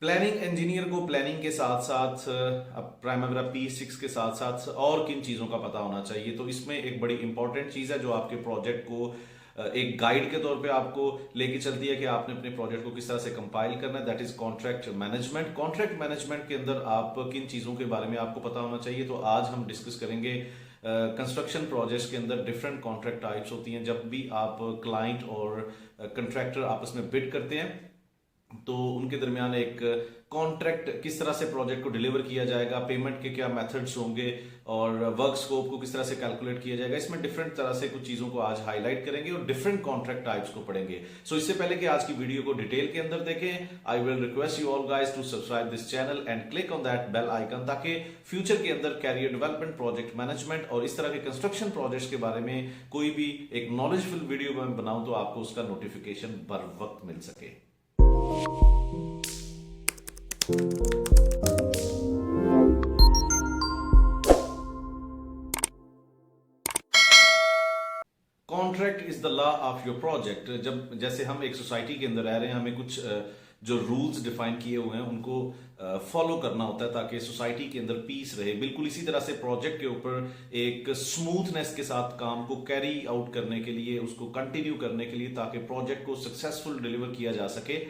Planning engineer को planning के साथ साथ अब प्राइमरी P6 के साथ साथ और किन चीज़ों का पता होना चाहिए, तो इसमें एक बड़ी इंपॉर्टेंट चीज़ है जो आपके प्रोजेक्ट को एक गाइड के तौर पे आपको लेके चलती है कि आपने अपने प्रोजेक्ट को किस तरह से कंपाइल करना है। That is contract management. Contract management के अंदर आप किन चीज़ों के बारे में आपको पता होना चाहिए, तो आज हम डिस्कस करेंगे कंस्ट्रक्शन प्रोजेक्ट्स के अंदर डिफरेंट कॉन्ट्रैक्ट टाइप्स होती हैं। जब भी आप क्लाइंट और कंट्रैक्टर आपस में बिड करते हैं तो उनके दरमियान एक कॉन्ट्रैक्ट किस तरह से प्रोजेक्ट को डिलीवर किया जाएगा, पेमेंट के क्या मेथड्स होंगे और वर्क स्कोप को किस तरह से कैलकुलेट किया जाएगा, इसमें डिफरेंट तरह से कुछ चीजों को आज हाईलाइट करेंगे और डिफरेंट कॉन्ट्रैक्ट टाइप्स को पढ़ेंगे। सो इससे पहले कि आज की वीडियो को डिटेल के अंदर देखें, I will request you all guys to subscribe this channel and click on that bell icon, ताकि फ्यूचर के अंदर कैरियर डेवलपमेंट, प्रोजेक्ट मैनेजमेंट और इस तरह के कंस्ट्रक्शन प्रोजेक्ट्स के बारे में कोई भी एक नॉलेजफुल वीडियो मैं बनाऊं तो आपको उसका नोटिफिकेशन बर वक्त मिल सके। Contract is the law of your project. जब जैसे हम एक सोसाइटी के अंदर रह रहे हैं, हमें कुछ जो रूल्स डिफाइन किए हुए हैं उनको फॉलो करना होता है ताकि सोसाइटी के अंदर पीस रहे। बिल्कुल इसी तरह से प्रोजेक्ट के ऊपर एक स्मूथनेस के साथ काम को कैरी आउट करने के लिए, उसको कंटिन्यू करने के लिए, ताकि प्रोजेक्ट को सक्सेसफुल डिलीवर किया जा सके,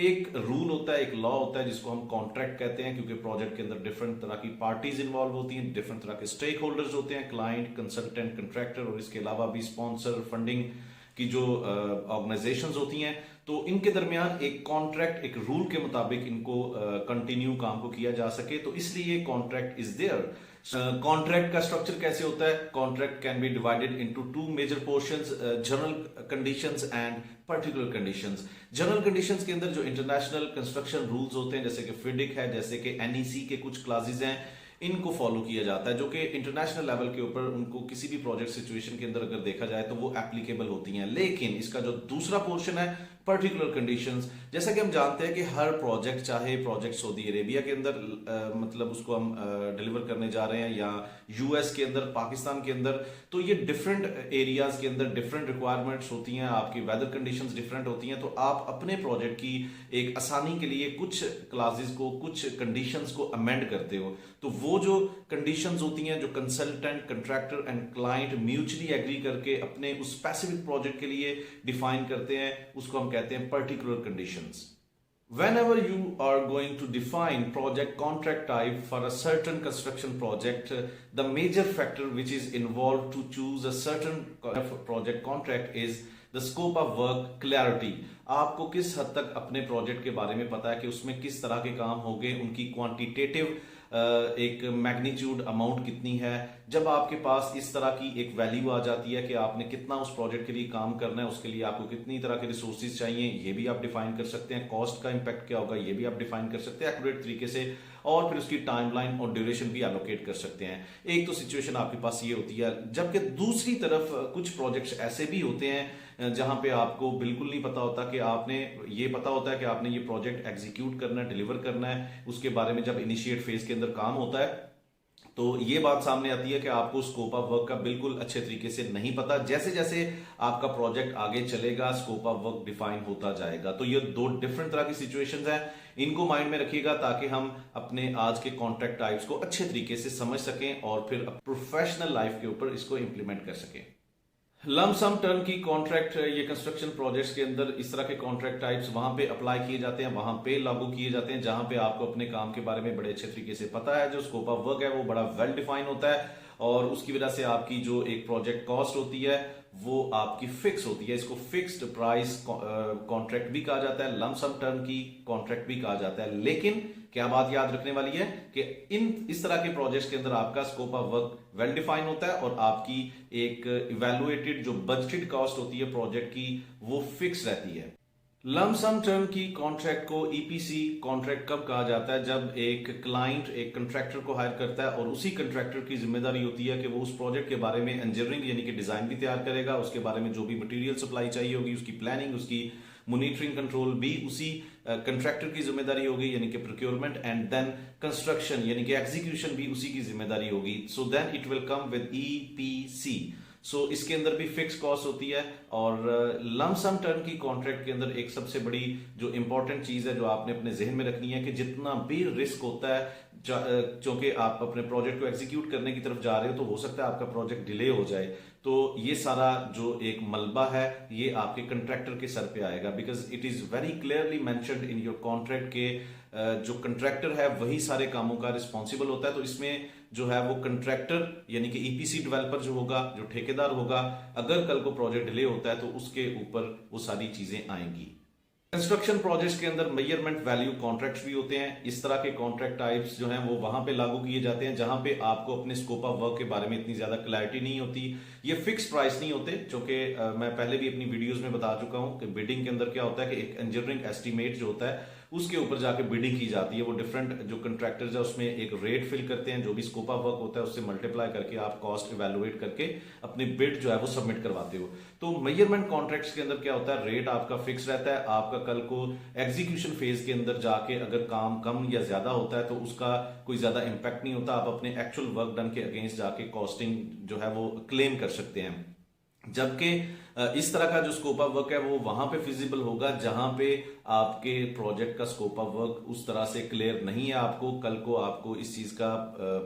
एक रूल होता है, एक लॉ होता है जिसको हम कॉन्ट्रैक्ट कहते हैं। क्योंकि प्रोजेक्ट के अंदर डिफरेंट तरह की पार्टीज इन्वॉल्व होती हैं, डिफरेंट तरह के स्टेक होल्डर्स होते हैं, क्लाइंट, कंसल्टेंट, कंट्रैक्टर और इसके अलावा भी स्पॉन्सर, फंडिंग की जो ऑर्गेनाइजेशंस होती हैं। तो इनके दरमियान एक कॉन्ट्रैक्ट, एक रूल के मुताबिक इनको कंटिन्यू काम को किया जा सके, तो इसलिए कॉन्ट्रैक्ट इज देयर। कॉन्ट्रैक्ट का स्ट्रक्चर कैसे होता है? Contract can be divided into two major portions, general conditions and particular conditions. General conditions के अंदर जो इंटरनेशनल कंस्ट्रक्शन रूल्स होते हैं, जैसे कि फिडिक है, जैसे कि एनईसी के कुछ क्लासेस हैं, इनको फॉलो किया जाता है, जो कि इंटरनेशनल लेवल के ऊपर उनको किसी भी प्रोजेक्ट सिचुएशन के अंदर अगर देखा जाए तो वो एप्लीकेबल होती हैं। लेकिन इसका जो दूसरा पोर्शन है, पर्टिकुलर कंडीशंस, जैसा कि हम जानते हैं कि हर प्रोजेक्ट, चाहे प्रोजेक्ट सऊदी अरेबिया के अंदर मतलब उसको हम डिलीवर करने जा रहे हैं या यूएस के अंदर, पाकिस्तान के अंदर, तो ये डिफरेंट एरियाज के अंदर डिफरेंट रिक्वायरमेंट्स होती हैं, आपकी वेदर कंडीशंस डिफरेंट होती हैं। तो आप अपने प्रोजेक्ट की एक आसानी के लिए कुछ क्लासेस को, कुछ कंडीशंस को अमेंड करते हो। तो वो जो कंडीशंस होती हैं, जो consultant, contractor and client mutually agree करके अपने उस स्पेसिफिक प्रोजेक्ट के लिए डिफाइन करते हैं, उसको हम कहते हैं particular conditions. Whenever you are going to define project contract type for a certain construction project, the major factor which is involved to choose a certain project contract is the scope of work clarity। आपको किस हद तक अपने project के बारे में पता है कि उसमें किस तरह के काम होंगे, उनकी क्वांटिटेटिव एक मैग्नीट्यूड अमाउंट कितनी है। जब आपके पास इस तरह की एक वैल्यू आ जाती है कि आपने कितना उस प्रोजेक्ट के लिए काम करना है, उसके लिए आपको कितनी तरह के रिसोर्सेज चाहिए, ये भी आप डिफाइन कर सकते हैं। कॉस्ट का इंपैक्ट क्या होगा, ये भी आप डिफाइन कर सकते हैं एक्यूरेट तरीके से, और फिर उसकी टाइमलाइन और ड्यूरेशन भी एलोकेट कर सकते हैं। एक तो सिचुएशन आपके पास ये होती है, जबकि दूसरी तरफ कुछ प्रोजेक्ट्स ऐसे भी होते हैं जहां पे आपको बिल्कुल नहीं पता होता कि आपने, ये पता होता है कि आपने ये प्रोजेक्ट एग्जीक्यूट करना है, डिलीवर करना है। उसके बारे में जब इनिशिएट फेज के अंदर काम होता है तो ये बात सामने आती है कि आपको स्कोप ऑफ वर्क का बिल्कुल अच्छे तरीके से नहीं पता। जैसे जैसे आपका प्रोजेक्ट आगे चलेगा, स्कोप ऑफ वर्क डिफाइन होता जाएगा। तो ये दो डिफरेंट तरह की सिचुएशंस हैं, इनको माइंड में रखिएगा ताकि हम अपने आज के कॉन्ट्रैक्ट टाइप्स को अच्छे तरीके से समझ सकें और फिर प्रोफेशनल लाइफ के ऊपर इसको इंप्लीमेंट कर सकें। लम सम टर्म की कॉन्ट्रैक्ट, ये कंस्ट्रक्शन प्रोजेक्ट्स के अंदर इस तरह के कॉन्ट्रैक्ट टाइप्स वहां पे अप्लाई किए जाते हैं, वहां पे लागू किए जाते हैं जहां पे आपको अपने काम के बारे में बड़े अच्छे तरीके से पता है। जो स्कोप ऑफ वर्क है वो बड़ा वेल डिफाइन होता है और उसकी वजह से आपकी जो एक प्रोजेक्ट कॉस्ट होती है वो आपकी फिक्स होती है। इसको फिक्स्ड प्राइस कॉन्ट्रैक्ट भी कहा जाता है, लम सम टर्म की कॉन्ट्रैक्ट भी कहा जाता है। लेकिन क्या बात याद रखने वाली है कि इस तरह के प्रोजेक्ट्स के अंदर आपका scope of work well define होता है और आपकी एक इवैल्यूएटेड जो बजटेड कॉस्ट होती है प्रोजेक्ट की वो फिक्स रहती है। लम सम टर्म की कॉन्ट्रैक्ट को ईपीसी कॉन्ट्रैक्ट कब कहा जाता है? जब एक क्लाइंट एक कंट्रैक्टर को हायर करता है और उसी कंट्रैक्टर की जिम्मेदारी होती है कि वो उस प्रोजेक्ट के बारे में इंजीनियरिंग यानी कि डिजाइन भी तैयार करेगा, उसके बारे में जो भी मटेरियल सप्लाई चाहिए होगी, उसकी प्लानिंग, उसकी मॉनिटरिंग, कंट्रोल भी उसी कंट्रैक्टर की जिम्मेदारी होगी यानी कि प्रोक्योरमेंट, एंड देन कंस्ट्रक्शन यानी कि एग्जीक्यूशन भी उसी की जिम्मेदारी होगी। So then it will come with EPC. So इसके अंदर भी फिक्स कॉस्ट होती है। और लम सम टर्म की कॉन्ट्रैक्ट के अंदर एक सबसे बड़ी जो इंपॉर्टेंट चीज है जो आपने अपने जहन में रखनी है कि जितना भी रिस्क होता है, क्योंकि आप अपने प्रोजेक्ट को एग्जीक्यूट करने की तरफ जा रहे हो तो हो सकता है आपका प्रोजेक्ट डिले हो जाए, तो ये सारा जो एक मलबा है ये आपके कंट्रैक्टर के सर पे आएगा, because it is very clearly mentioned in your contract के जो कंट्रैक्टर है वही सारे कामों का रिस्पॉन्सिबल होता है। तो इसमें जो है वो कंट्रैक्टर यानी कि ईपीसी डेवलपर जो होगा, जो ठेकेदार होगा, अगर कल को प्रोजेक्ट डिले होता है तो उसके ऊपर वो सारी चीजें आएंगी। कंस्ट्रक्शन प्रोजेक्ट्स के अंदर मेजरमेंट वैल्यू कॉन्ट्रैक्ट्स भी होते हैं। इस तरह के कॉन्ट्रैक्ट टाइप्स जो हैं वो वहां पे लागू किए जाते हैं जहां पे आपको अपने स्कोप ऑफ वर्क के बारे में इतनी ज्यादा क्लैरिटी नहीं होती। ये फिक्स प्राइस नहीं होते, क्योंकि मैं पहले भी अपनी वीडियोस में बता चुका हूं कि बिडिंग के अंदर क्या होता है कि एक इंजीनियरिंग एस्टीमेट जो होता है उसके ऊपर जाके बिडिंग की जाती है। वो डिफरेंट जो कंट्रैक्टर्स है उसमें एक रेट फिल करते हैं, जो भी स्कोप ऑफ वर्क होता है उससे मल्टीप्लाई करके आप कॉस्ट इवेलुएट करके अपनी बिड जो है वो सबमिट करवाते हो। तो मेजरमेंट कॉन्ट्रैक्ट्स के अंदर क्या होता है, रेट आपका फिक्स रहता है। आपका कल को एग्जीक्यूशन फेज के अंदर जाके अगर काम कम या ज्यादा होता है तो उसका कोई ज्यादा इंपैक्ट नहीं होता, आप अपने एक्चुअल वर्क डन के अगेंस्ट जाके कॉस्टिंग जो है वो क्लेम कर सकते हैं। जबकि इस तरह का जो स्कोप ऑफ वर्क है वो वहां पे फिजिबल होगा जहां पे आपके प्रोजेक्ट का स्कोप ऑफ वर्क उस तरह से क्लियर नहीं है। आपको कल को आपको इस चीज का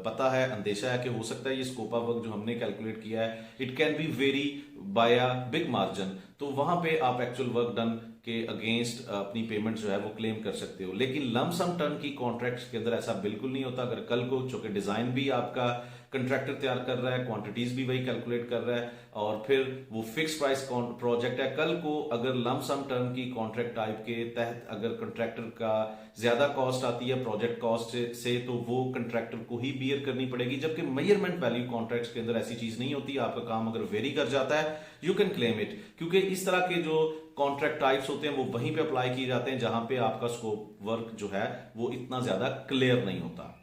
पता है, अंदेशा है कि हो सकता है ये स्कोप ऑफ वर्क जो हमने कैलकुलेट किया है it can be vary by a big margin, तो वहां पे आप एक्चुअल वर्क डन के अगेंस्ट अपनी पेमेंट जो है वो क्लेम कर सकते हो। लेकिन लम सम टर्म की कॉन्ट्रैक्ट्स के अंदर ऐसा बिल्कुल नहीं होता। अगर कल को, चूंकि डिजाइन भी आपका कंट्रैक्टर तैयार कर रहा है, क्वांटिटीज भी वही कैलकुलेट कर रहा है और फिर वो फिक्स प्राइस प्रोजेक्ट है, कल को अगर लम सम टर्म की कॉन्ट्रैक्ट टाइप के तहत अगर कंट्रैक्टर का ज्यादा कॉस्ट आती है प्रोजेक्ट कॉस्ट से तो वो कंट्रैक्टर को ही बियर करनी पड़ेगी। जबकि मेजरमेंट वैल्यू कॉन्ट्रैक्ट्स के अंदर ऐसी चीज नहीं होती। आपका काम अगर वेरी कर जाता है यू कैन क्लेम इट, क्योंकि इस तरह के जो कॉन्ट्रैक्ट टाइप्स होते हैं वो वहीं पे अप्लाई किए जाते हैं जहां पे आपका स्कोप वर्क जो है वो इतना ज्यादा क्लियर नहीं होता।